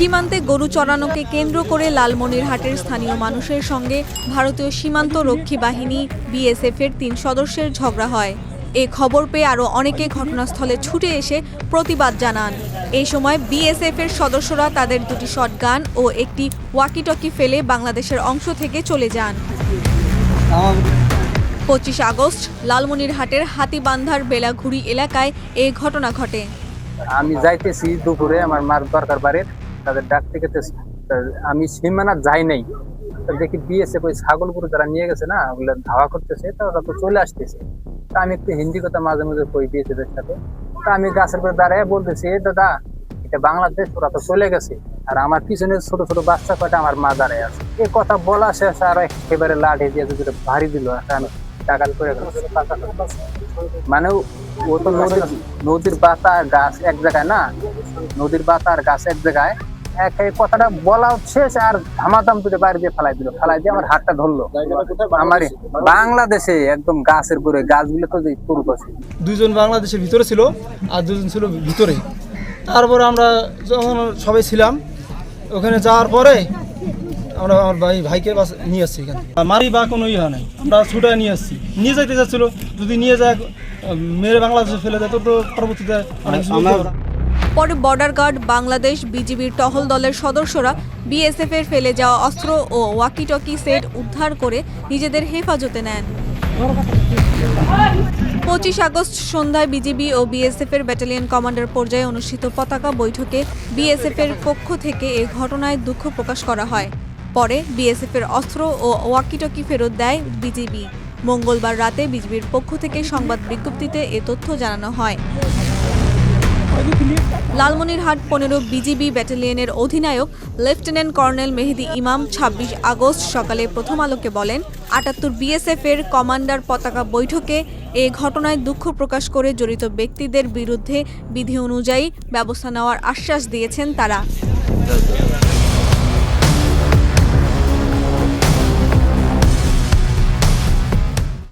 সীমান্তে গরু চড়ানোকে কেন্দ্র করে লালমনিরহাটের স্থানীয় মানুষের সঙ্গে ভারতীয় সীমান্ত রক্ষী বাহিনী বিএসএফের ৩ সদস্যের ঝগড়া হয়। এ খবর পেয়ে আরও অনেকে ঘটনাস্থলে ছুটে এসে প্রতিবাদ জানান। এই সময় বিএসএফের সদস্যরা তাদের দুটি শটগান ও একটি ওয়াকিটকি ফেলে বাংলাদেশের অংশ থেকে চলে যান। ২৫ আগস্ট লালমনিরহাটের হাতিবান্ধার বেলাঘুরি এলাকায় এই ঘটনা ঘটে। আমি যাইতেছি দুপুরে আমার মার দরকার বাড়ির, তাদের ডাক থেকে আমি সীমানা যাই নাই, দেখি বিএসএফ ওই ছাগল গরু যারা নিয়ে গেছে না, ওগুলো ধাওয়া করতেছে, ওরা তো চলে আসতেছে। তা আমি একটু হিন্দি কথা মাঝে মাঝে কই বিএসএফ এর সাথে। তা আমি গাছের করে দাঁড়ায় বলতেছি, দাদা এটা বাংলাদেশ, ওরা তো চলে গেছে, আর আমার পিছনে ছোট ছোট বাচ্চা কয়টা আমার মা দাঁড়ায় আছে। এই কথা বলা শেষ আর একেবারে লাঠি দিয়ে যদি ভারী দিল, আমি টাকাল করে গেল। মানে ও তো নদীর পাতা আর গাছ এক জায়গায় না, নদীর পাতা আর গাছ এক জায়গায়, এই কথাটা বলা শেষ আর ধামাধাম তুলে বাইরে দিয়ে ফেলাই দিয়ে আমার হাতটা ধরলো। আমার বাংলাদেশে একদম গাছের পরে, গাছগুলো তো পুরুষ আছে। দুইজন বাংলাদেশের ভিতরে ছিল আর দুজন ছিল ভিতরে। তারপরে আমরা যখন সবাই ছিলাম ওখানে যাওয়ার পরে আমরা আমার ভাইকে নিয়ে আসছি এখান থেকে। মারি বা কোনো ইয়ে নাই, আমরা ছুটে নিয়ে আসছি। নিয়ে যাইতে চাচ্ছিল, যদি নিয়ে যায় মেরে বাংলাদেশে ফেলে দেয় তো পরবর্তীতে পরে বর্ডার গার্ড, বাংলাদেশ বিজিবির টহল দলের সদস্যরা বিএসএফের ফেলে যাওয়া অস্ত্র ও ওয়াকিটকি সেট উদ্ধার করে নিজেদের হেফাজতে নেন। ২৫ আগস্ট সন্ধ্যায় বিজিবি ও বিএসএফের ব্যাটালিয়ন কমান্ডার পর্যায়ে অনুষ্ঠিত পতাকা বৈঠকে বিএসএফের পক্ষ থেকে এ ঘটনায় দুঃখ প্রকাশ করা হয়। পরে বিএসএফের অস্ত্র ও ওয়াকিটকি ফেরত দেয় বিজিবি। মঙ্গলবার রাতে বিজিবির পক্ষ থেকে সংবাদ বিজ্ঞপ্তিতে এ তথ্য জানানো হয়। লালমনিরহাট ১৫ বিজিবি ব্যাটালিয়নের অধিনায়ক লেফটেন্যান্ট কর্নেল মেহেদী ইমাম ২৬ আগস্ট সকালে প্রথম আলোকে বলেন, ৭৮ বিএসএফের কমান্ডার পতাকা বৈঠকে এ ঘটনায় দুঃখ প্রকাশ করে জড়িত ব্যক্তিদের বিরুদ্ধে বিধি অনুযায়ী ব্যবস্থা নেওয়ার আশ্বাস দিয়েছেন তারা।